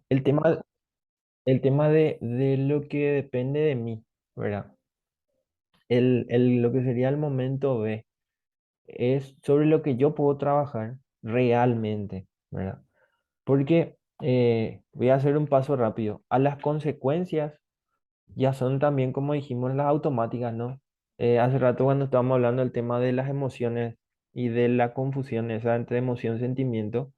El tema, el tema de lo que depende de mí, ¿verdad? Lo que sería el momento B es sobre lo que yo puedo trabajar realmente, ¿verdad? Porque voy a hacer un paso rápido. A las consecuencias ya son también, como dijimos, las automáticas, ¿no? Hace rato cuando estábamos hablando del tema de las emociones y de la confusión esa entre emoción y sentimiento,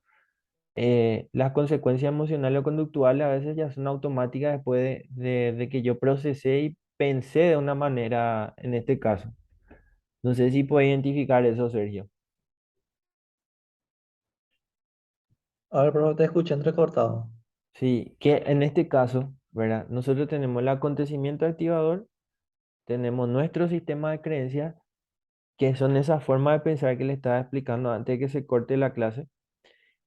las consecuencias emocionales o conductuales a veces ya son automáticas después de que yo procesé y pensé de una manera en este caso. No sé si puede identificar eso, Sergio. A ver, pero te escuché entrecortado. Sí, que en este caso, ¿verdad? Nosotros tenemos el acontecimiento activador, tenemos nuestro sistema de creencias, que son esa forma de pensar que le estaba explicando antes de que se corte la clase,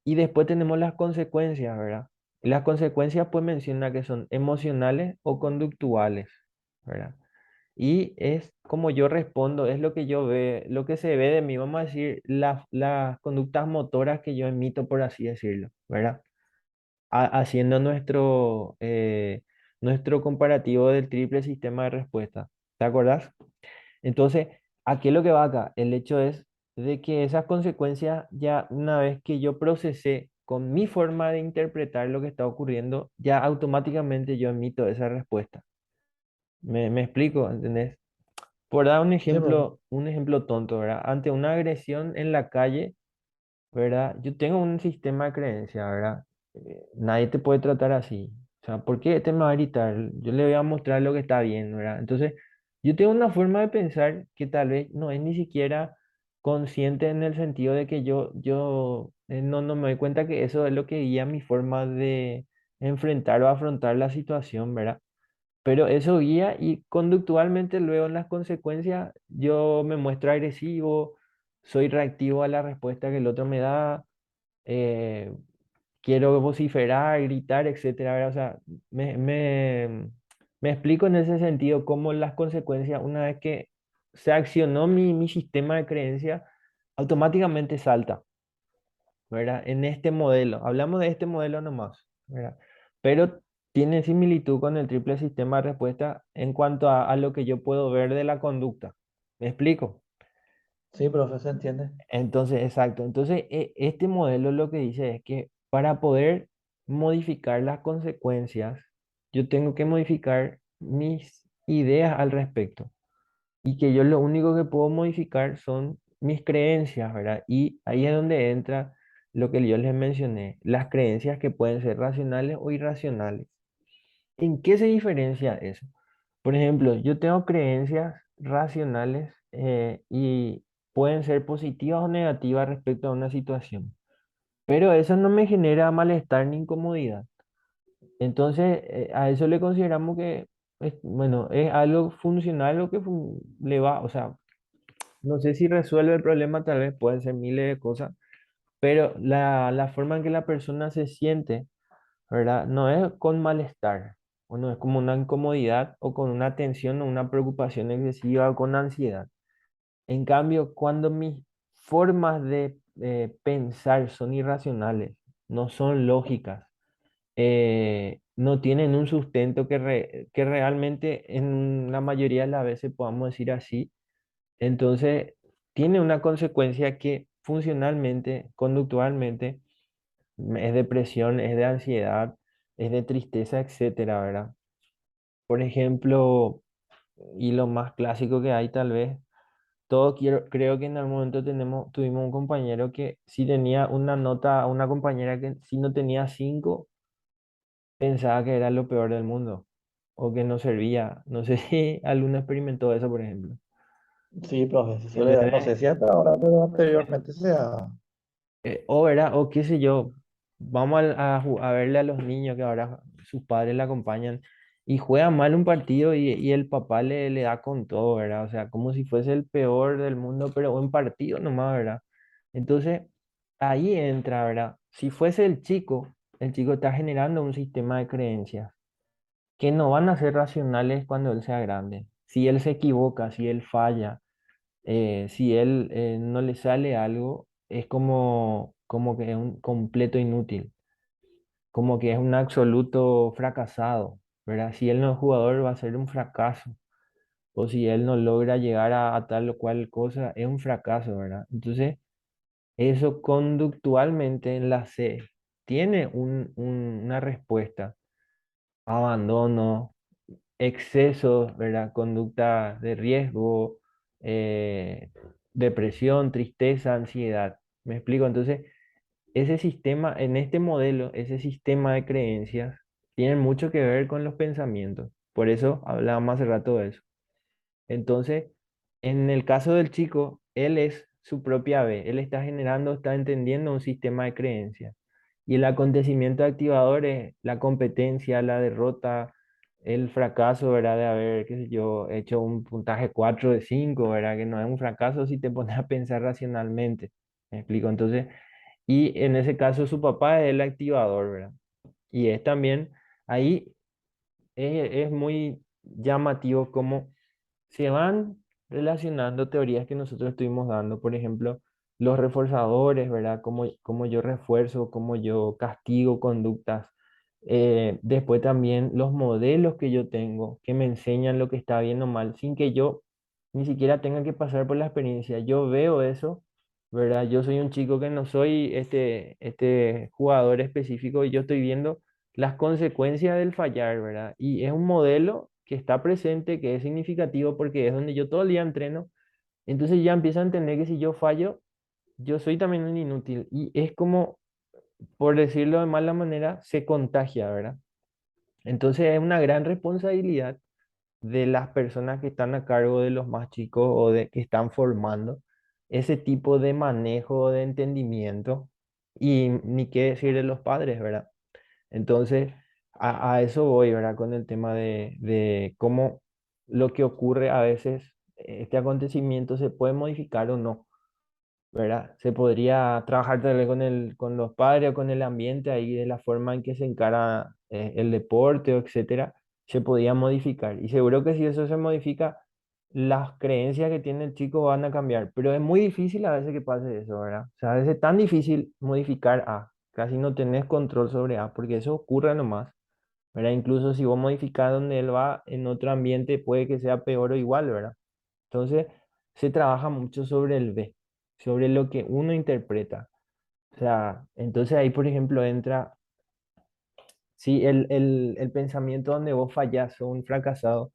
y después tenemos las consecuencias, ¿verdad? Y las consecuencias pues menciona que son emocionales o conductuales, ¿verdad? Y es como yo respondo, es lo que yo ve, lo que se ve de mí, vamos a decir, las conductas motoras que yo emito, por así decirlo, ¿verdad? Haciendo nuestro comparativo del triple sistema de respuesta. ¿Te acordás? Entonces, aquí es lo que va acá. El hecho es de que esas consecuencias, ya una vez que yo procesé con mi forma de interpretar lo que está ocurriendo, ya automáticamente yo emito esa respuesta. Me explico, ¿entendés? Por dar Sí, profe. un ejemplo tonto, ¿verdad? Ante una agresión en la calle, ¿verdad? Yo tengo un sistema de creencia, ¿verdad? Nadie te puede tratar así. O sea, ¿por qué este me va a gritar? Yo le voy a mostrar lo que está bien, ¿verdad? Entonces, yo tengo una forma de pensar que tal vez no es ni siquiera consciente en el sentido de que no me doy cuenta que eso es lo que guía mi forma de enfrentar o afrontar la situación, ¿verdad? Pero eso guía y conductualmente luego en las consecuencias yo me muestro agresivo, soy reactivo a la respuesta que el otro me da, eh, quiero vociferar, gritar, etcétera, ¿verdad? O sea, me explico en ese sentido cómo las consecuencias, una vez que se accionó mi sistema de creencia, automáticamente salta, ¿verdad? En este modelo, hablamos de este modelo nomás, ¿verdad? Pero tiene similitud con el triple sistema de respuesta en cuanto a lo que yo puedo ver de la conducta. ¿Me explico? Sí, profe, se entiende. Entonces, exacto. Entonces, este modelo lo que dice es que para poder modificar las consecuencias, yo tengo que modificar mis ideas al respecto. Y que yo lo único que puedo modificar son mis creencias, ¿verdad? Y ahí es donde entra lo que yo les mencioné, las creencias que pueden ser racionales o irracionales. ¿En qué se diferencia eso? Por ejemplo, yo tengo creencias racionales y pueden ser positivas o negativas respecto a una situación, pero eso no me genera malestar ni incomodidad. Entonces, a eso le consideramos que, bueno, es algo funcional o que le va, o sea, no sé si resuelve el problema, tal vez pueden ser miles de cosas, pero la forma en que la persona se siente, ¿verdad? No es con malestar, o no es como una incomodidad o con una tensión o una preocupación excesiva o con ansiedad. En cambio, cuando mis formas de pensar son irracionales, no son lógicas, no tienen un sustento que realmente en la mayoría de las veces podamos decir así, entonces tiene una consecuencia que funcionalmente, conductualmente, es depresión, es de ansiedad, es de tristeza, etcétera, ¿verdad? Por ejemplo, y lo más clásico que hay tal vez, creo que en algún momento tuvimos un compañero que si tenía una nota, una compañera que si no tenía 5 pensaba que era lo peor del mundo o que no servía. No sé si alguno experimentó eso, por ejemplo. Sí, profe, se suele dar. No sé ¿Entendés? si hasta ahora, pero anteriormente se da. O ¿verdad? O qué sé yo, vamos a verle a los niños que ahora sus padres le acompañan y juegan mal un partido y el papá le da con todo, ¿verdad? O sea, como si fuese el peor del mundo, pero en partido nomás, ¿verdad? Entonces, ahí entra, ¿verdad? Si fuese el chico está generando un sistema de creencias que no van a ser racionales cuando él sea grande. Si él se equivoca, si él falla, si él no le sale algo, es como que es un completo inútil. como que es un absoluto fracasado, ¿verdad? Si él no es jugador va a ser un fracaso, o si él no logra llegar a tal o cual cosa, es un fracaso, ¿verdad? Entonces, eso conductualmente en la C tiene una respuesta: abandono, excesos, ¿verdad? Conducta de riesgo, eh, depresión, tristeza, ansiedad. ¿Me explico? Entonces, ese sistema, en este modelo, ese sistema de creencias, tiene mucho que ver con los pensamientos. Por eso hablábamos hace rato de eso. Entonces, en el caso del chico, él es su propia B, él está generando, está entendiendo un sistema de creencias. Y el acontecimiento activador es la competencia, la derrota, el fracaso, ¿verdad? De haber, qué sé yo, hecho un puntaje 4 de 5, ¿verdad? Que no es un fracaso si te pones a pensar racionalmente. ¿Me explico? Entonces, y en ese caso su papá es el activador, ¿verdad? Y es también, ahí es muy llamativo cómo se van relacionando teorías que nosotros estuvimos dando, por ejemplo, los reforzadores, ¿verdad? Cómo yo refuerzo, cómo yo castigo conductas. Después también los modelos que yo tengo, que me enseñan lo que está bien o mal, sin que yo ni siquiera tenga que pasar por la experiencia. Yo veo eso, ¿verdad? Yo soy un chico que no soy este jugador específico y yo estoy viendo las consecuencias del fallar, ¿verdad? Y es un modelo que está presente, que es significativo porque es donde yo todo el día entreno. Entonces ya empiezo a entender que si yo fallo, yo soy también un inútil. Y es como, por decirlo de mala manera, se contagia, ¿verdad? Entonces es una gran responsabilidad de las personas que están a cargo de los más chicos o de que están formando ese tipo de manejo, de entendimiento. Y ni qué decir de los padres, ¿verdad? Entonces, a eso voy, ¿verdad? Con el tema de cómo lo que ocurre a veces, este acontecimiento se puede modificar o no, ¿verdad? Se podría trabajar tal vez con los padres o con el ambiente ahí de la forma en que se encara el deporte o etcétera, se podía modificar. Y seguro que si eso se modifica, las creencias que tiene el chico van a cambiar. Pero es muy difícil a veces que pase eso, ¿verdad? O sea, a veces es tan difícil modificar A. Casi no tenés control sobre A, porque eso ocurre nomás, ¿verdad? Incluso si vos modificás donde él va en otro ambiente, puede que sea peor o igual, ¿verdad? Entonces, se trabaja mucho sobre el B, sobre lo que uno interpreta. O sea, entonces ahí, por ejemplo, entra, si el pensamiento donde vos fallás o un fracasado,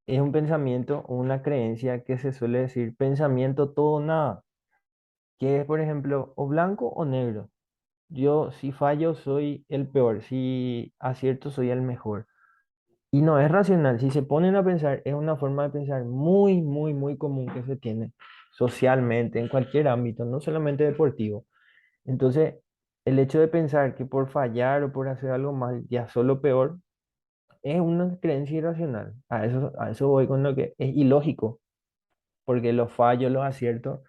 es un pensamiento o una creencia que se suele decir pensamiento todo o nada, que es, por ejemplo, o blanco o negro. Yo, si fallo, soy el peor, si acierto, soy el mejor. Y no es racional. Si se ponen a pensar, es una forma de pensar muy, muy, muy común que se tiene socialmente, en cualquier ámbito, no solamente deportivo. Entonces, el hecho de pensar que por fallar o por hacer algo mal, ya solo peor, es una creencia irracional. A eso voy con lo que es ilógico, porque los fallos, los aciertos,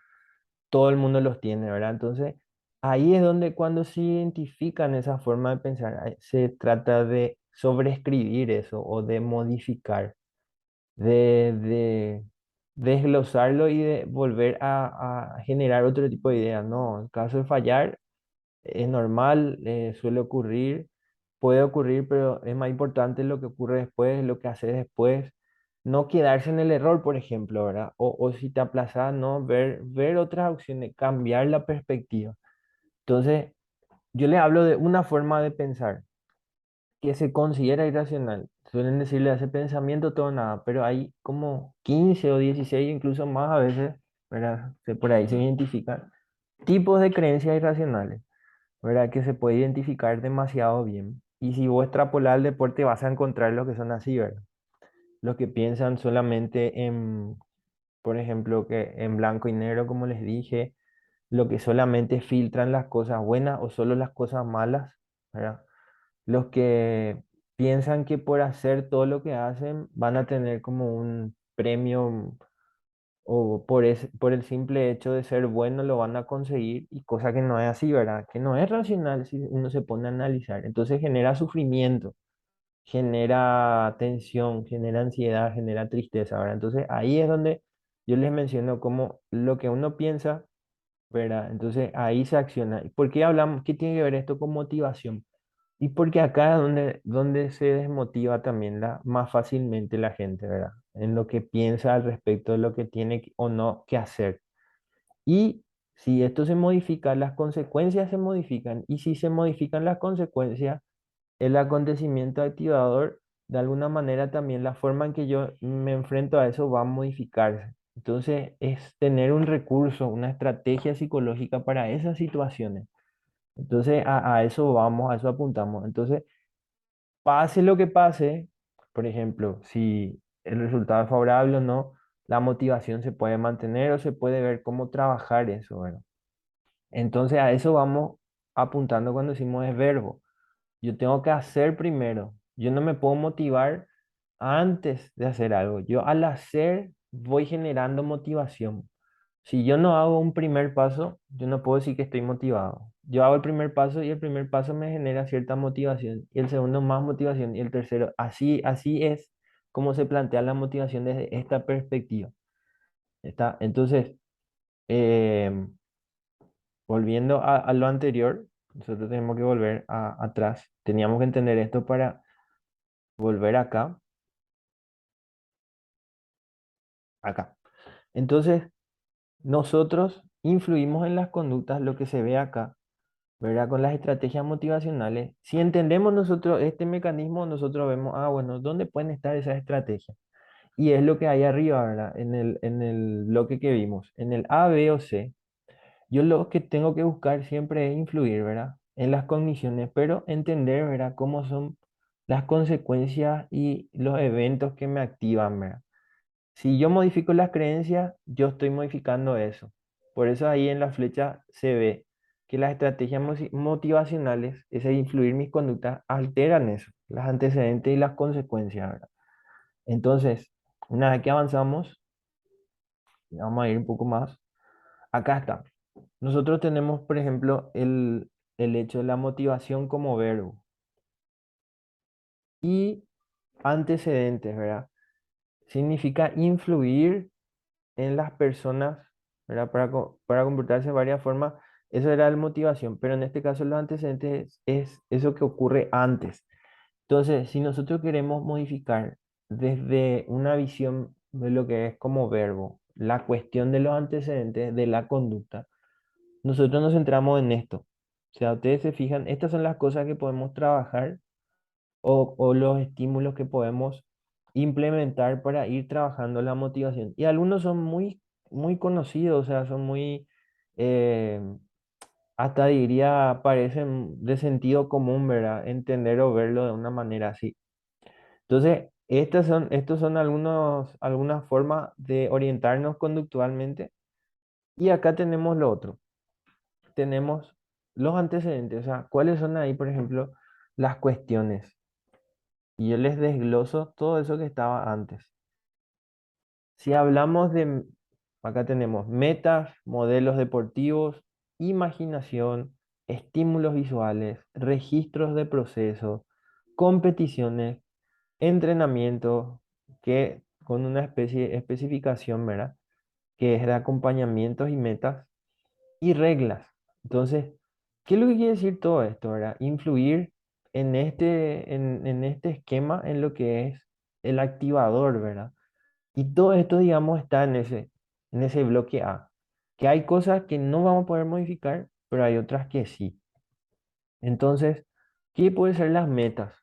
todo el mundo los tiene, ¿verdad? Entonces, ahí es donde cuando se identifican esa forma de pensar, se trata de sobreescribir eso o de modificar, de desglosarlo y de volver a generar otro tipo de ideas. No, en caso de fallar, es normal, suele ocurrir, puede ocurrir, pero es más importante lo que ocurre después, lo que haces después. No quedarse en el error, por ejemplo, ¿verdad? O si te aplazas, no, ver otras opciones, cambiar la perspectiva. Entonces, yo le hablo de una forma de pensar que se considera irracional. Suelen decirle a ese pensamiento todo o nada, pero hay como 15 o 16, incluso más a veces, ¿verdad? Por ahí se identifican tipos de creencias irracionales, ¿verdad? Que se puede identificar demasiado bien. Y si vos extrapolas al deporte vas a encontrar los que son así, ¿verdad? Los que piensan solamente en, por ejemplo, que en blanco y negro, como les dije, lo que solamente filtran las cosas buenas o solo las cosas malas, ¿verdad? Los que piensan que por hacer todo lo que hacen van a tener como un premio o por el simple hecho de ser bueno lo van a conseguir y cosa que no es así, ¿verdad? Que no es racional si uno se pone a analizar. Entonces genera sufrimiento, genera tensión, genera ansiedad, genera tristeza, ¿verdad? Entonces ahí es donde yo les menciono como lo que uno piensa, ¿verdad? Entonces ahí se acciona. ¿Por qué hablamos? ¿Qué tiene que ver esto con motivación? Y porque acá es donde se desmotiva también más fácilmente la gente, ¿verdad? En lo que piensa al respecto de lo que tiene o no que hacer. Y si esto se modifica, las consecuencias se modifican. Y si se modifican las consecuencias, el acontecimiento activador, de alguna manera también la forma en que yo me enfrento a eso va a modificarse. Entonces, es tener un recurso, una estrategia psicológica para esas situaciones. Entonces, a eso vamos, a eso apuntamos. Entonces, pase lo que pase, por ejemplo, si el resultado es favorable o no, la motivación se puede mantener o se puede ver cómo trabajar eso, ¿verdad? Entonces, a eso vamos apuntando cuando decimos es verbo. Yo tengo que hacer primero. Yo no me puedo motivar antes de hacer algo. Yo al hacer voy generando motivación. Si yo no hago un primer paso, yo no puedo decir que estoy motivado. Yo hago el primer paso y el primer paso me genera cierta motivación y el segundo más motivación y el tercero. Así es como se plantea la motivación desde esta perspectiva. ¿Está? Entonces, eh, volviendo a lo anterior, nosotros tenemos que volver atrás. Teníamos que entender esto para volver acá, acá. Entonces, nosotros influimos en las conductas, lo que se ve acá, ¿verdad? Con las estrategias motivacionales. Si entendemos nosotros este mecanismo, nosotros vemos, bueno, ¿dónde pueden estar esas estrategias? Y es lo que hay arriba, ¿verdad? En el bloque que vimos. En el A, B o C, yo lo que tengo que buscar siempre es influir, ¿verdad? En las cogniciones, pero entender, ¿verdad? Cómo son las consecuencias y los eventos que me activan, ¿verdad? Si yo modifico las creencias, yo estoy modificando eso. Por eso ahí en la flecha se ve que las estrategias motivacionales, ese influir mis conductas, alteran eso, los antecedentes y las consecuencias, ¿verdad? Entonces, una vez que avanzamos, vamos a ir un poco más. Acá está. Nosotros tenemos, por ejemplo, el hecho de la motivación como verbo y antecedentes, ¿verdad? Significa influir en las personas, ¿verdad? Para comportarse de varias formas. Eso era la motivación, pero en este caso los antecedentes es eso que ocurre antes. Entonces, si nosotros queremos modificar desde una visión de lo que es como verbo, la cuestión de los antecedentes de la conducta, nosotros nos centramos en esto. O sea, ustedes se fijan, estas son las cosas que podemos trabajar o los estímulos que podemos implementar para ir trabajando la motivación. Y algunos son muy conocidos, o sea, son eh, hasta diría, parecen de sentido común, ¿verdad? Entender o verlo de una manera así. Entonces, estos son algunas formas de orientarnos conductualmente. Y acá tenemos lo otro. Tenemos los antecedentes, o sea, cuáles son ahí, por ejemplo, las cuestiones. Y yo les desgloso todo eso que estaba antes. Si hablamos acá tenemos metas, modelos deportivos, imaginación, estímulos visuales, registros de procesos, competiciones, entrenamiento, que con una especie de especificación, ¿verdad? Que es de acompañamientos y metas y reglas. Entonces, ¿qué es lo que quiere decir todo esto, verdad? Influir en este esquema en lo que es el activador, ¿verdad? Y todo esto, digamos, está en ese bloque A, que hay cosas que no vamos a poder modificar, pero hay otras que sí. Entonces, ¿qué pueden ser las metas?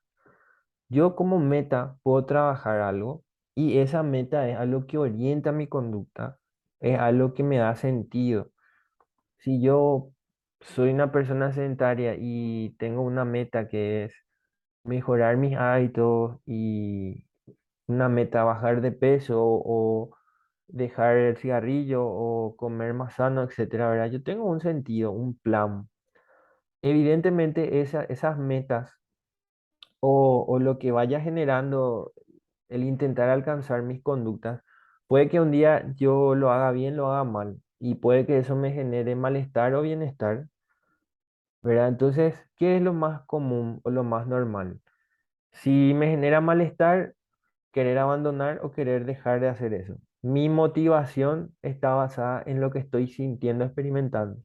Yo como meta puedo trabajar algo y esa meta es algo que orienta mi conducta, es algo que me da sentido. Si yo soy una persona sedentaria y tengo una meta que es mejorar mis hábitos y una meta bajar de peso o dejar el cigarrillo o comer más sano, etcétera, ¿verdad? Yo tengo un sentido, un plan. Evidentemente esas metas o lo que vaya generando el intentar alcanzar mis conductas, puede que un día yo lo haga bien, lo haga mal y puede que eso me genere malestar o bienestar, ¿verdad? Entonces, ¿qué es lo más común o lo más normal? Si me genera malestar, querer abandonar o querer dejar de hacer eso. Mi motivación está basada en lo que estoy sintiendo, experimentando,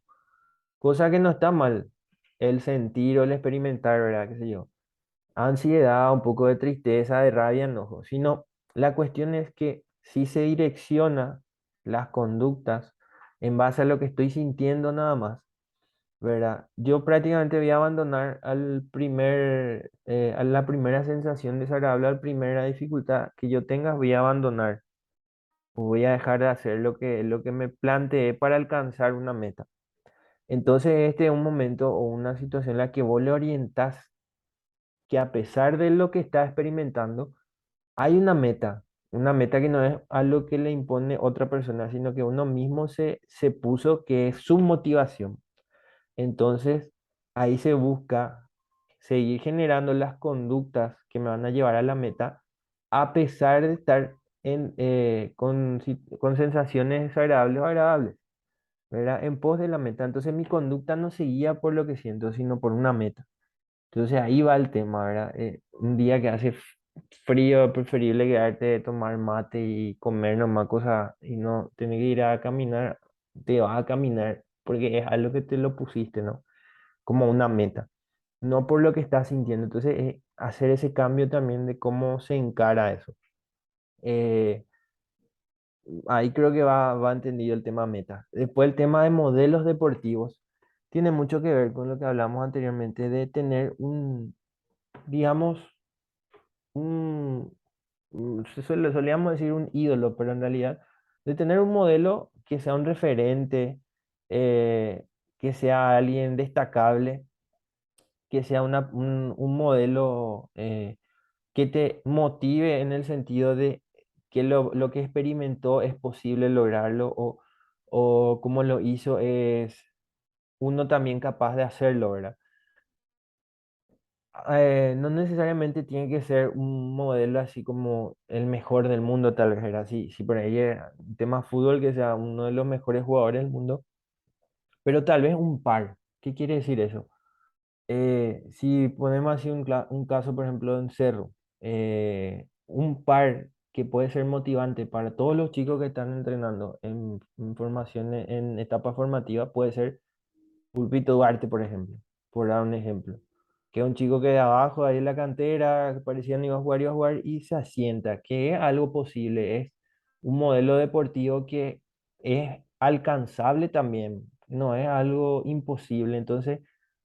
cosa que no está mal. el sentir o el experimentar, ¿verdad? ¿Qué sé yo? Ansiedad, un poco de tristeza, de rabia, enojo, sino la cuestión es que si se direcciona las conductas en base a lo que estoy sintiendo nada más, ¿verdad? Yo prácticamente voy a abandonar a la primera sensación desagradable, a la primera dificultad que yo tenga, voy a abandonar, voy a dejar de hacer lo que me planteé para alcanzar una meta. Entonces, este es un momento o una situación en la que vos le orientás que a pesar de lo que está experimentando, hay una meta que no es algo que le impone otra persona, sino que uno mismo se puso que es su motivación. Entonces, ahí se busca seguir generando las conductas que me van a llevar a la meta, a pesar de estar con sensaciones desagradables o agradables, ¿verdad? En pos de la meta. Entonces, mi conducta no se guía por lo que siento, sino por una meta. Entonces ahí va el tema, ¿verdad? Un día que hace frío, es preferible quedarte, tomar mate y comer nomás cosas y no tener que ir a caminar, te vas a caminar porque es algo que te lo pusiste, ¿no? Como una meta, no por lo que estás sintiendo. Entonces, hacer ese cambio también de cómo se encara eso. Eh, Ahí creo que va entendido el tema meta. Después el tema de modelos deportivos tiene mucho que ver con lo que hablamos anteriormente de tener digamos, un, solíamos decir un ídolo, pero en realidad de tener un modelo que sea un referente, que sea alguien destacable, que sea un modelo que te motive en el sentido de que lo que experimentó es posible lograrlo o como lo hizo es uno también capaz de hacerlo, ¿verdad? No necesariamente tiene que ser un modelo así como el mejor del mundo, tal vez era así. Si por ahí es un tema fútbol, que sea uno de los mejores jugadores del mundo, pero tal vez un par. ¿Qué quiere decir eso? Si ponemos así un caso, por ejemplo, en Cerro, un par que puede ser motivante para todos los chicos que están entrenando en formación, en etapa formativa, puede ser Pulpito Duarte, por ejemplo, por dar un ejemplo. Que es un chico que de abajo, ahí en la cantera, que parecía no iba a jugar y se asienta, que es algo posible, es un modelo deportivo que es alcanzable también, no es algo imposible. Entonces,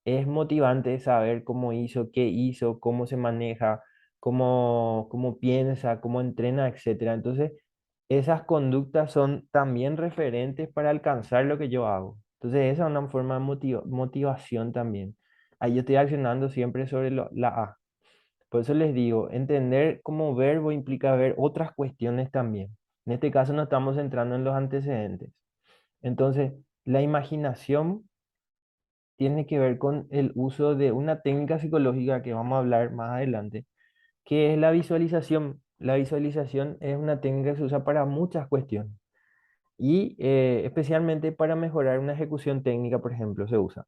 es motivante saber cómo hizo, qué hizo, cómo se maneja, cómo piensa, cómo entrena, etcétera. Entonces, esas conductas son también referentes para alcanzar lo que yo hago. Entonces, esa es una forma de motivación también. Ahí yo estoy accionando siempre sobre la A. Por eso les digo, entender como verbo implica ver otras cuestiones también. En este caso nos estamos centrando en los antecedentes. Entonces, la imaginación tiene que ver con el uso de una técnica psicológica que vamos a hablar más adelante, que es la visualización. La visualización es una técnica que se usa para muchas cuestiones y especialmente para mejorar una ejecución técnica, por ejemplo, se usa.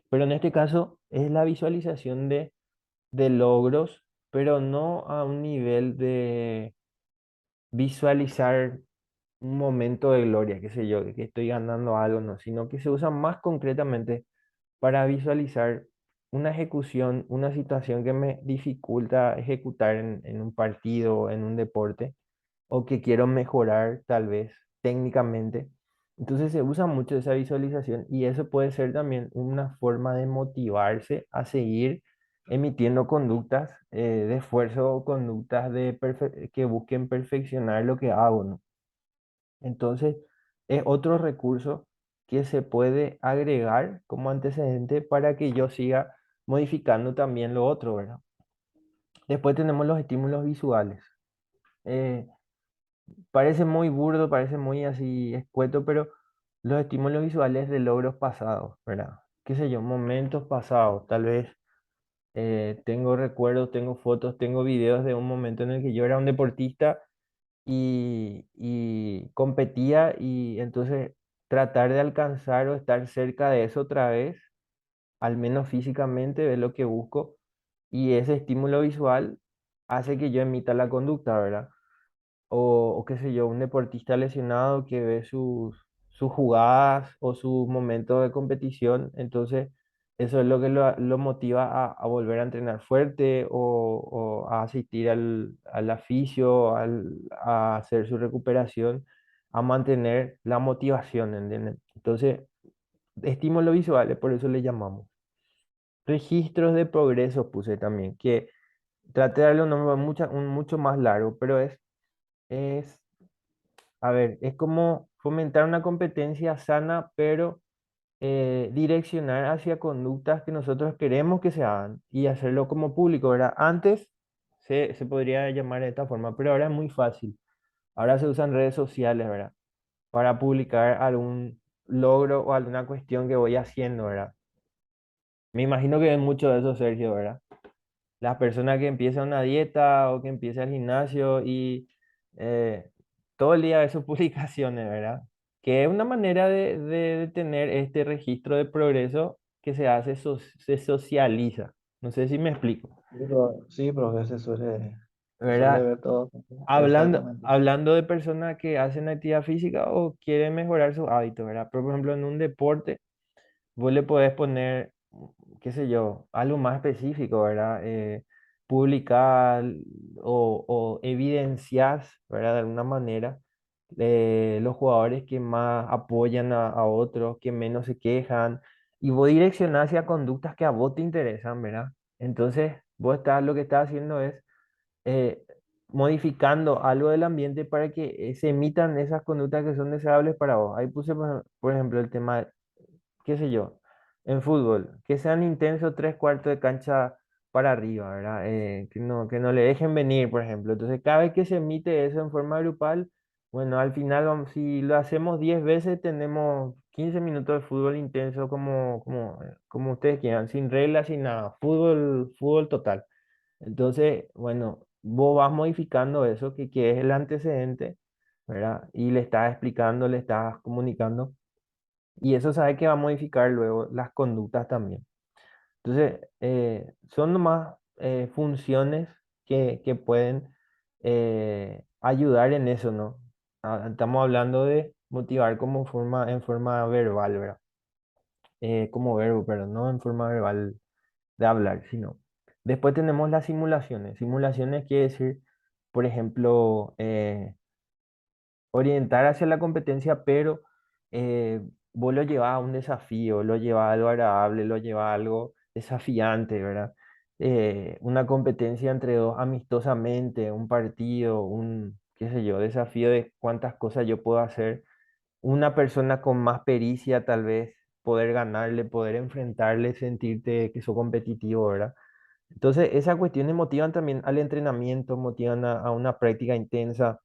Pero en este caso es la visualización de logros, pero no a un nivel de visualizar un momento de gloria, qué sé yo, que estoy ganando algo, no, sino que se usa más concretamente para visualizar una ejecución, una situación que me dificulta ejecutar en un partido, en un deporte o que quiero mejorar tal vez técnicamente. Entonces se usa mucho esa visualización y eso puede ser también una forma de motivarse a seguir emitiendo conductas de esfuerzo o conductas que busquen perfeccionar lo que hago, ¿no? Entonces es otro recurso que se puede agregar como antecedente para que yo siga modificando también lo otro, ¿verdad? Después tenemos los estímulos visuales. Eh, Parece muy burdo, parece muy así escueto, pero los estímulos visuales de logros pasados, ¿verdad? Qué sé yo, momentos pasados, tal vez tengo recuerdos, tengo fotos, tengo videos de un momento en el que yo era un deportista y competía y entonces tratar de alcanzar o estar cerca de eso otra vez, al menos físicamente, es lo que busco y ese estímulo visual hace que yo emita la conducta, ¿verdad? O qué sé yo, un deportista lesionado que ve sus jugadas o sus momentos de competición, entonces eso es lo que lo motiva a volver a entrenar fuerte o a asistir al afisio, a hacer su recuperación, a mantener la motivación, ¿entienden? Entonces, estímulos visuales, por eso le llamamos. Registros de progreso puse también, que traté de darle un nombre mucho más largo, pero es, a ver, es como fomentar una competencia sana, pero direccionar hacia conductas que nosotros queremos que se hagan y hacerlo como público, ¿verdad? Antes se podría llamar de esta forma, pero ahora es muy fácil. Ahora se usan redes sociales, ¿verdad? Para publicar algún logro o alguna cuestión que voy haciendo, ¿verdad? Me imagino que ven mucho de eso, Sergio, ¿verdad? Las personas que empiezan una dieta o que empiezan el gimnasio y eh, todo el día de sus publicaciones, ¿verdad? Que es una manera de tener este registro de progreso que se hace, se socializa. No sé si me explico, Sí, profe, se suele ¿verdad? ver todo. Hablando, Exactamente. hablando de personas que hacen actividad física o quieren mejorar sus hábitos, ¿verdad? Pero, por ejemplo, en un deporte vos le podés poner, qué sé yo, algo más específico, ¿verdad? Publicar o evidenciar, ¿verdad? De alguna manera, los jugadores que más apoyan a otros, que menos se quejan, y vos direccionás hacia conductas que a vos te interesan, ¿verdad? Entonces, vos estás, lo que estás haciendo es eh, modificando algo del ambiente para que se emitan esas conductas que son deseables para vos. Ahí puse, por ejemplo, el tema qué sé yo, en fútbol, que sean intensos tres cuartos de cancha para arriba, ¿verdad? Que no le dejen venir, por ejemplo. Entonces, cada vez que se emite eso en forma grupal, bueno, al final, si lo hacemos 10 veces, tenemos 15 minutos de fútbol intenso como ustedes quieran, sin reglas, sin nada. Fútbol total. Entonces, bueno, vos vas modificando eso, que es el antecedente, ¿verdad? Y le estás explicando, le estás comunicando. Y eso sabe que va a modificar luego las conductas también. Entonces, son nomás funciones que pueden ayudar en eso, ¿no? Estamos hablando de motivar en forma verbal, ¿verdad? Como verbo, pero no en forma verbal de hablar, sino. Después tenemos las simulaciones. Simulaciones quiere decir, por ejemplo, orientar hacia la competencia, pero eh, vos lo llevas a un desafío, lo llevas a algo agradable, lo llevas a algo desafiante, ¿verdad? Una competencia entre dos amistosamente, un partido, qué sé yo, desafío de cuántas cosas yo puedo hacer. Una persona con más pericia, tal vez, poder ganarle, poder enfrentarle, sentirte que sos competitivo, ¿verdad? Entonces, esas cuestiones motivan también al entrenamiento, motivan a una práctica intensa,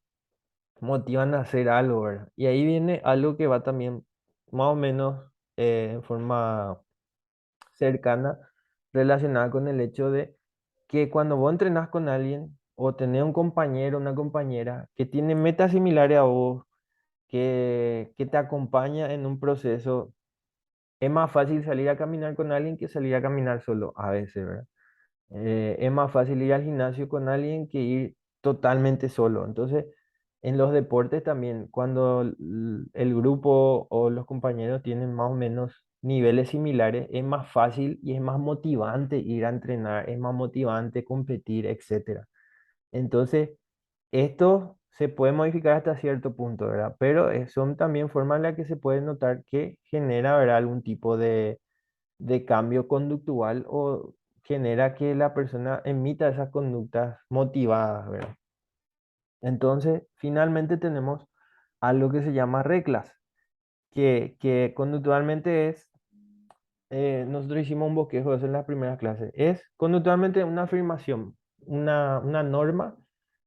motivan a hacer algo, ¿verdad? Y ahí viene algo que va también más o menos en forma cercana relacionada con el hecho de que cuando vos entrenás con alguien o tenés un compañero, una compañera que tiene metas similares a vos, que te acompaña en un proceso, es más fácil salir a caminar con alguien que salir a caminar solo a veces, ¿verdad? Es más fácil ir al gimnasio con alguien que ir totalmente solo. Entonces, en los deportes también, cuando el grupo o los compañeros tienen más o menos niveles similares, es más fácil y es más motivante ir a entrenar, es más motivante competir, etcétera. Entonces, esto se puede modificar hasta cierto punto, ¿verdad? Pero son también formas en las que se puede notar que genera, ¿verdad? Algún tipo de cambio conductual o genera que la persona emita esas conductas motivadas, ¿verdad? Entonces, finalmente tenemos algo que se llama reglas, que conductualmente nosotros hicimos un bosquejo de eso en las primeras clases, es conductualmente una afirmación, una norma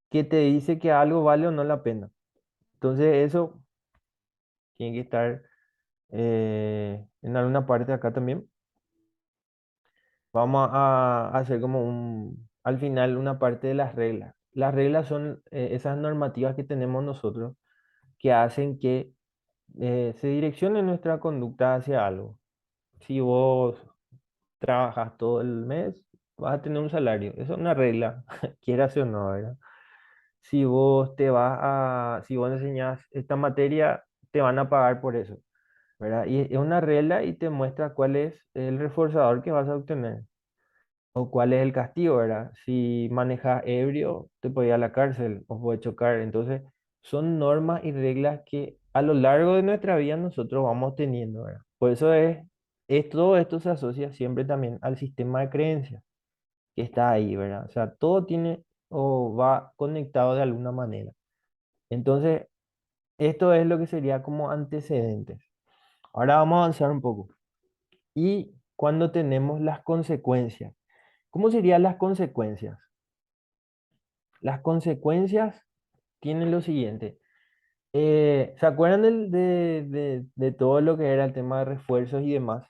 que te dice que algo vale o no la pena. Entonces, eso tiene que estar en alguna parte de acá también. Vamos a hacer como al final una parte de las reglas. Las reglas son esas normativas que tenemos nosotros que hacen que se direccione nuestra conducta hacia algo. Si vos trabajas todo el mes, vas a tener un salario. Esa es una regla, quieras o no, ¿verdad? Si vos enseñas esta materia, te van a pagar por eso. ¿verdad? Y es una regla y te muestra cuál es el reforzador que vas a obtener o cuál es el castigo, ¿verdad? Si manejas ebrio, te puede ir a la cárcel o puede chocar. Entonces, son normas y reglas que a lo largo de nuestra vida nosotros vamos teniendo, ¿verdad? Por eso todo esto se asocia siempre también al sistema de creencias que está ahí, ¿verdad? O sea, todo tiene o va conectado de alguna manera. Entonces, esto es lo que sería como antecedentes. Ahora vamos a avanzar un poco. Y cuando tenemos las consecuencias, ¿cómo serían las consecuencias? Las consecuencias tienen lo siguiente. ¿Se acuerdan de todo lo que era el tema de refuerzos y demás?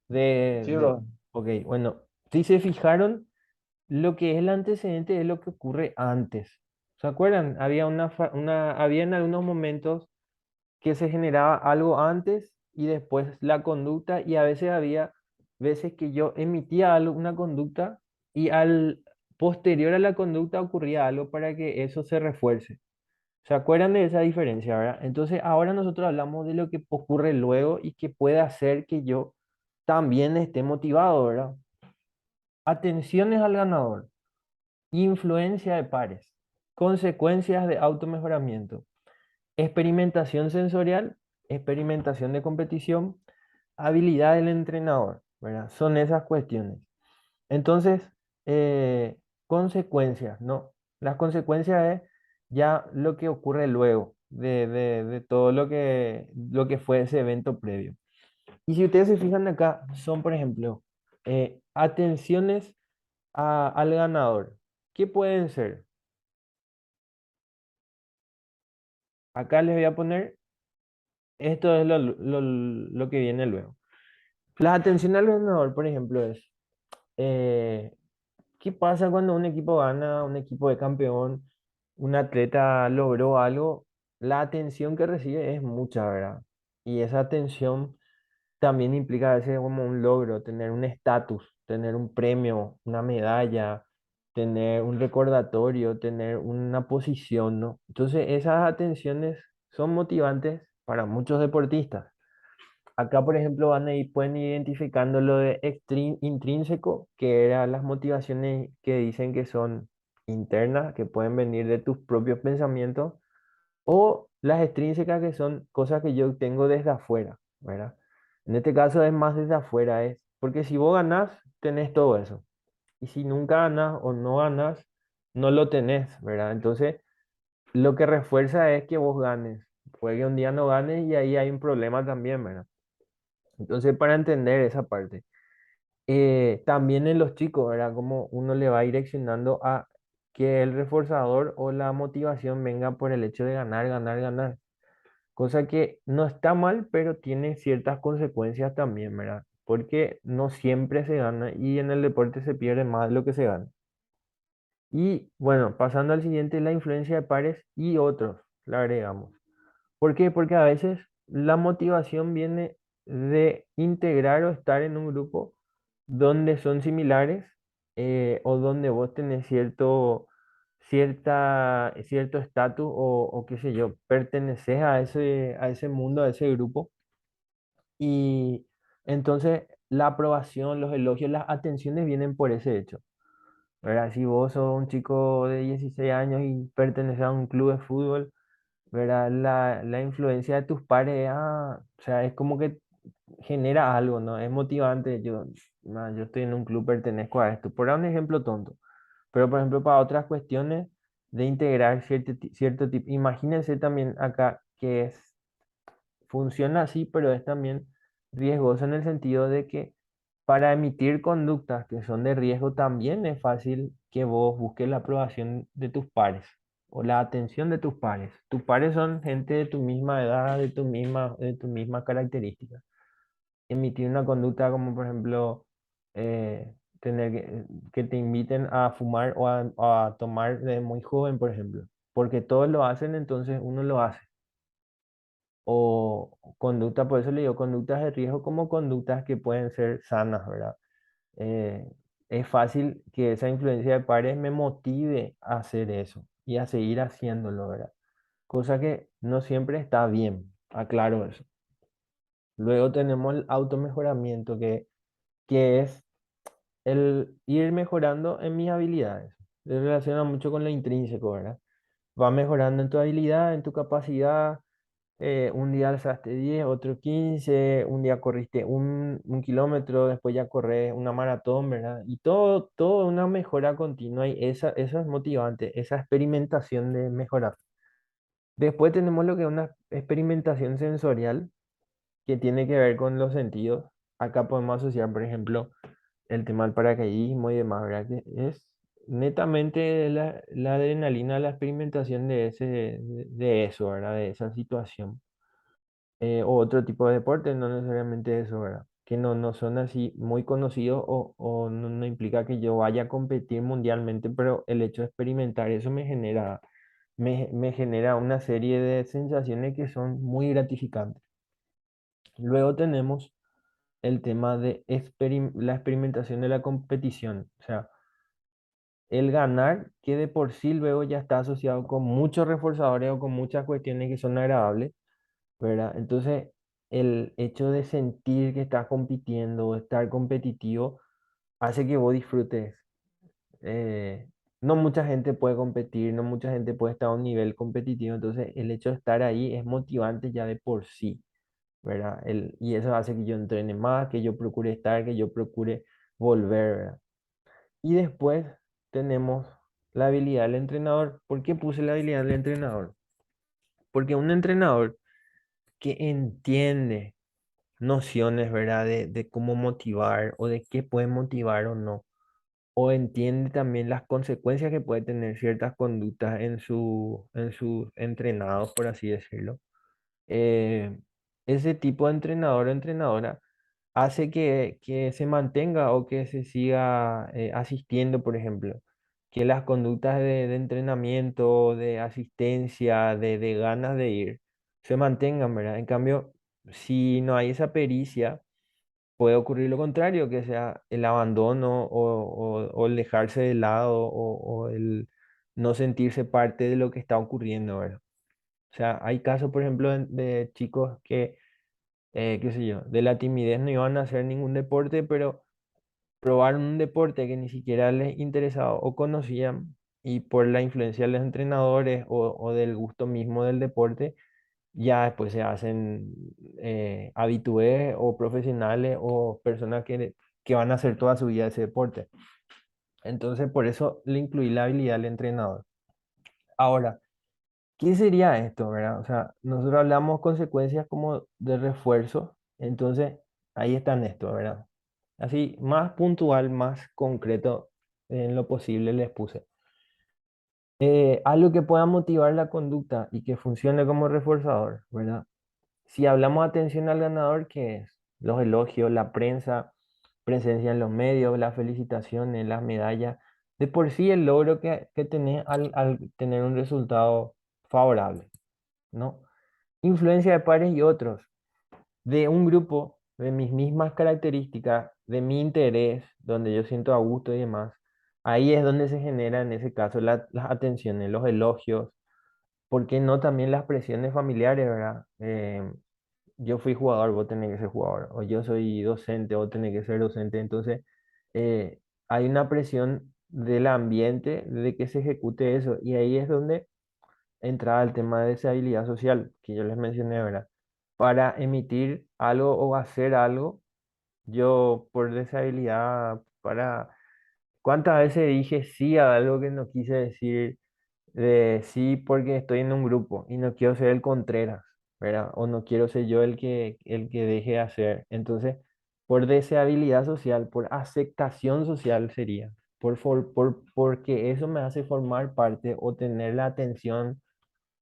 De, Sí, de, bro. ok, bueno, si se fijaron, lo que es el antecedente es lo que ocurre antes. ¿Se acuerdan? Había en algunos momentos que se generaba algo antes y después la conducta y a veces había veces que yo emitía una conducta y al posterior a la conducta ocurría algo para que eso se refuerce. ¿Se acuerdan de esa diferencia, verdad? Entonces ahora nosotros hablamos de lo que ocurre luego y que puede hacer que yo también esté motivado, ¿verdad? Atenciones al ganador, influencia de pares, consecuencias de automejoramiento. Experimentación sensorial, experimentación de competición, habilidad del entrenador, ¿verdad? Son esas cuestiones. Entonces, consecuencias, ¿no? Las consecuencias es ya lo que ocurre luego de todo lo que fue ese evento previo. Y si ustedes se fijan acá, son, por ejemplo, atenciones al ganador. ¿Qué pueden ser? Acá les voy a poner, esto es lo que viene luego. La atención al ganador, por ejemplo, es eh, ¿qué pasa cuando un equipo gana, un equipo de campeón, un atleta logró algo? La atención que recibe es mucha, ¿verdad? Y esa atención también implica a veces como un logro, tener un estatus, tener un premio, una medalla, tener un recordatorio, tener una posición, ¿no? Entonces esas atenciones son motivantes para muchos deportistas. Acá, por ejemplo, pueden ir identificando lo de intrínseco, que eran las motivaciones que dicen que son internas, que pueden venir de tus propios pensamientos, o las extrínsecas, que son cosas que yo tengo desde afuera, ¿verdad? En este caso es más desde afuera, es porque si vos ganás, tenés todo eso. Y si nunca ganas o no ganas, no lo tenés, ¿verdad? Entonces, lo que refuerza es que vos ganes. Puede que un día no ganes y ahí hay un problema también, ¿verdad? Entonces, para entender esa parte. También en los chicos, ¿verdad? Como uno le va direccionando a que el reforzador o la motivación venga por el hecho de ganar, ganar, ganar. Cosa que no está mal, pero tiene ciertas consecuencias también, ¿verdad? Porque no siempre se gana y en el deporte se pierde más de lo que se gana. Y bueno, pasando al siguiente, la influencia de pares y otros, la agregamos. ¿Por qué? Porque a veces la motivación viene de integrar o estar en un grupo donde son similares, o donde vos tenés cierto estatus o qué sé yo, perteneces a ese mundo, a ese grupo. Y entonces la aprobación, los elogios, las atenciones vienen por ese hecho. ¿Verdad? Si vos sos un chico de 16 años y perteneces a un club de fútbol, ¿verdad? La influencia de tus pares, o sea, es como que genera algo, ¿no? Es motivante. Yo estoy en un club, pertenezco a esto. Por dar un ejemplo tonto. Pero, por ejemplo, para otras cuestiones de integrar cierto tipo, imagínense también acá que funciona así, pero es también riesgoso en el sentido de que para emitir conductas que son de riesgo también es fácil que vos busques la aprobación de tus pares o la atención de tus pares. Tus pares son gente de tu misma edad, de tu misma característica. Emitir una conducta como por ejemplo tener que te inviten a fumar o a tomar de muy joven, por ejemplo, porque todos lo hacen, entonces uno lo hace. O conducta, por eso le digo conductas de riesgo como conductas que pueden ser sanas, ¿verdad? eh, es fácil que esa influencia de pares me motive a hacer eso y a seguir haciéndolo, ¿verdad? cosa que no siempre está bien, aclaro eso. Luego tenemos el automejoramiento, que es el ir mejorando en mis habilidades. Se relaciona mucho con lo intrínseco, ¿verdad? Va mejorando en tu habilidad, en tu capacidad. Un día alzaste 10, otro 15, un día corriste un kilómetro, después ya corres una maratón, ¿verdad? Y todo una mejora continua y eso es motivante, esa experimentación de mejorar. Después tenemos lo que es una experimentación sensorial que tiene que ver con los sentidos. Acá podemos asociar, por ejemplo, el tema del paracaidismo y demás, ¿verdad? Que es netamente la adrenalina, la experimentación de eso, ¿verdad? De esa situación. O otro tipo de deporte, no necesariamente eso, ¿verdad? Que no son así muy conocidos o no implica que yo vaya a competir mundialmente, pero el hecho de experimentar eso me genera una serie de sensaciones que son muy gratificantes. Luego tenemos el tema de la experimentación de la competición, o sea, el ganar que de por sí luego ya está asociado con muchos reforzadores o con muchas cuestiones que son agradables, ¿verdad? Entonces, el hecho de sentir que estás compitiendo o estar competitivo hace que vos disfrutes. Eh, no mucha gente puede competir, no mucha gente puede estar a un nivel competitivo, entonces el hecho de estar ahí es motivante ya de por sí, ¿verdad? Y eso hace que yo entrene más, que yo procure estar, que yo procure volver, ¿verdad? Y después tenemos la habilidad del entrenador. ¿Por qué puse la habilidad del entrenador? Porque un entrenador que entiende nociones, ¿verdad? De cómo motivar o de qué puede motivar o no. O entiende también las consecuencias que puede tener ciertas conductas en sus entrenados, por así decirlo. Eh, ese tipo de entrenador o entrenadora hace que se mantenga o que se siga asistiendo, por ejemplo. Que las conductas de entrenamiento, de asistencia, de ganas de ir, se mantengan, ¿verdad? En cambio, si no hay esa pericia, puede ocurrir lo contrario, que sea el abandono o el dejarse de lado o el no sentirse parte de lo que está ocurriendo, ¿verdad? O sea, hay casos, por ejemplo, de chicos que, qué sé yo, de la timidez no iban a hacer ningún deporte, pero probaron un deporte que ni siquiera les interesaba o conocían y por la influencia de los entrenadores o del gusto mismo del deporte, ya después se hacen habitués o profesionales o personas que van a hacer toda su vida ese deporte. Entonces, por eso le incluí la habilidad del entrenador. Ahora, ¿qué sería esto, verdad? O sea, nosotros hablamos consecuencias como de refuerzo, entonces ahí están esto, ¿verdad? Así, más puntual, más concreto en lo posible les puse. Algo que pueda motivar la conducta y que funcione como reforzador, ¿verdad? Si hablamos de atención al ganador, ¿qué es? Los elogios, la prensa, presencia en los medios, las felicitaciones, las medallas. De por sí el logro que tenés al tener un resultado favorable, ¿no? Influencia de pares y otros, de un grupo de mis mismas características, de mi interés, donde yo siento a gusto y demás. Ahí es donde se genera, en ese caso, las atenciones, los elogios, ¿por qué no también las presiones familiares, verdad? Yo fui jugador, vos tenés que ser jugador, o yo soy docente, vos tenés que ser docente. Entonces, eh, hay una presión del ambiente de que se ejecute eso, y ahí es donde entraba el tema de esa habilidad social que yo les mencioné, ¿verdad? Para emitir algo o hacer algo, yo por deshabilidad, para... ¿Cuántas veces dije sí a algo que no quise decir? De sí porque estoy en un grupo y no quiero ser el Contreras, ¿verdad? O no quiero ser yo el que deje de hacer. Entonces, por deseabilidad social, por aceptación social sería, porque eso me hace formar parte o tener la atención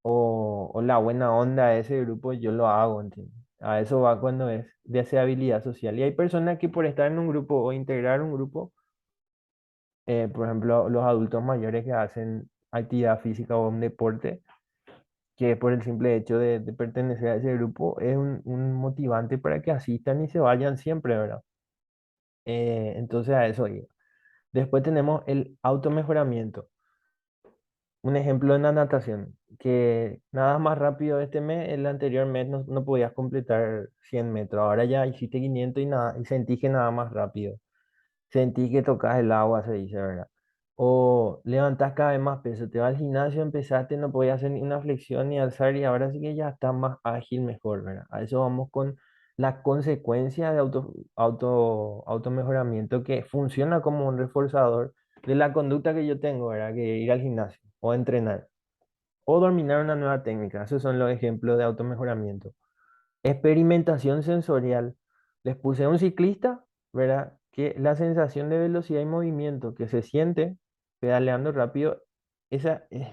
o la buena onda de ese grupo, yo lo hago, ¿entiendes? A eso va cuando es deseabilidad social. Y hay personas que por estar en un grupo o integrar un grupo, por ejemplo, los adultos mayores que hacen actividad física o un deporte, que por el simple hecho de pertenecer a ese grupo es un motivante para que asistan y se vayan siempre, ¿verdad? Entonces a eso iba. Después tenemos el automejoramiento. Un ejemplo en la natación, que nada más rápido este mes, el anterior mes no podías completar 100 metros, ahora ya hiciste 500 y, nada, y sentís que nada más rápido. Sentís que tocas el agua, se dice, ¿verdad? O levantás cada vez más peso, te vas al gimnasio, empezaste, no podías hacer ni una flexión ni alzar y ahora sí que ya estás más ágil, mejor, ¿verdad? A eso vamos con la consecuencia de auto mejoramiento que funciona como un reforzador de la conducta que yo tengo, ¿verdad? Que ir al gimnasio o entrenar o dominar una nueva técnica. Esos son los ejemplos de automejoramiento. Experimentación sensorial. Les puse a un ciclista, ¿verdad? Que la sensación de velocidad y movimiento que se siente pedaleando rápido,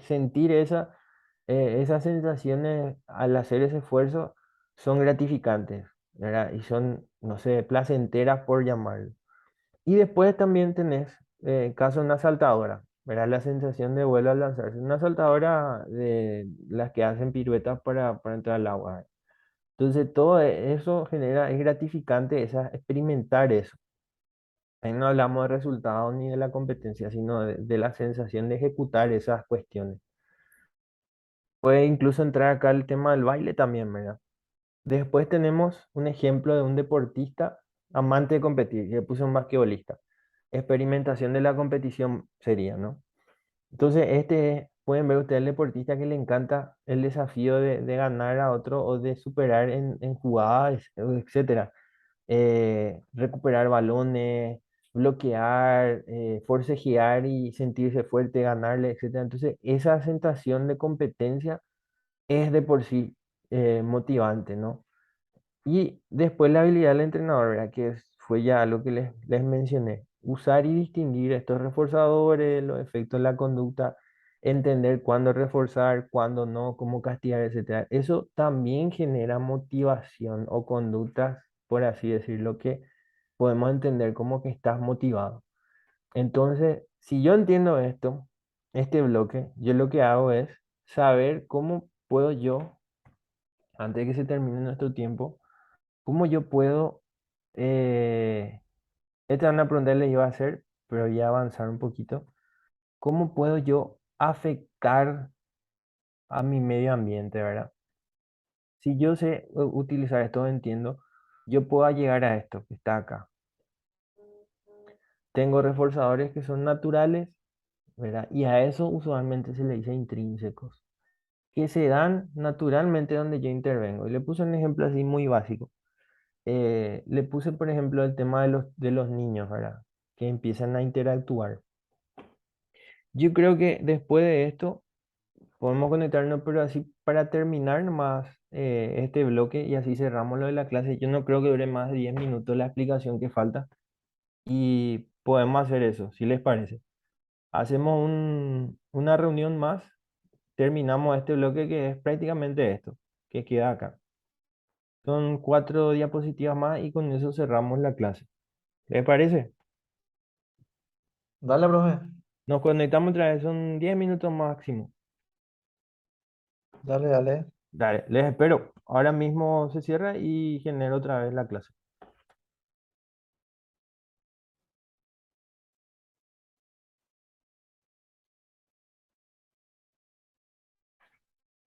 sentir esas sensaciones al hacer ese esfuerzo son gratificantes, ¿verdad? Y son, no sé, placenteras por llamarlo. Y después también tenés caso de una saltadora, ¿verdad? La sensación de vuelo al lanzarse. Una saltadora de las que hacen piruetas para entrar al agua. Entonces, todo eso genera, es gratificante experimentar eso. Ahí no hablamos de resultados ni de la competencia, sino de la sensación de ejecutar esas cuestiones. Puede incluso entrar acá el tema del baile también, ¿verdad? Después tenemos un ejemplo de un deportista amante de competir, que puse un basquetbolista. Experimentación de la competición sería, ¿no? Entonces, pueden ver ustedes el deportista que le encanta el desafío de ganar a otro o de superar en jugadas, etcétera. Recuperar balones, bloquear, forcejear y sentirse fuerte, ganarle, etcétera. Entonces, esa sensación de competencia es de por sí motivante, ¿no? Y después la habilidad del entrenador, ¿verdad? Fue ya lo que les mencioné. Usar y distinguir estos reforzadores, los efectos de la conducta, entender cuándo reforzar, cuándo no, cómo castigar, etcétera. Eso también genera motivación o conductas, por así decirlo, que podemos entender como que estás motivado. Entonces, si yo entiendo esto, este bloque, yo lo que hago es saber cómo puedo yo, antes de que se termine nuestro tiempo, ¿cómo yo puedo, esta es una pregunta que le iba a hacer, pero ya avanzar un poquito, ¿cómo puedo yo afectar a mi medio ambiente, ¿verdad? Si yo sé utilizar esto, entiendo, yo puedo llegar a esto que está acá. Tengo reforzadores que son naturales, ¿verdad? Y a eso usualmente se le dice intrínsecos, que se dan naturalmente donde yo intervengo. Y le puse un ejemplo así muy básico. Le puse, por ejemplo, el tema de los niños, ¿verdad? Que empiezan a interactuar. Yo creo que después de esto podemos conectarnos, pero así para terminar nomás este bloque y así cerramos lo de la clase. Yo no creo que dure más de 10 minutos la explicación que falta y podemos hacer eso, si les parece. Hacemos una reunión más, terminamos este bloque que es prácticamente esto, que queda acá. Son 4 diapositivas más y con eso cerramos la clase. ¿Les parece? Dale, profe. Nos conectamos otra vez, son 10 minutos máximo. Dale, dale. Dale, les espero. Ahora mismo se cierra y genero otra vez la clase.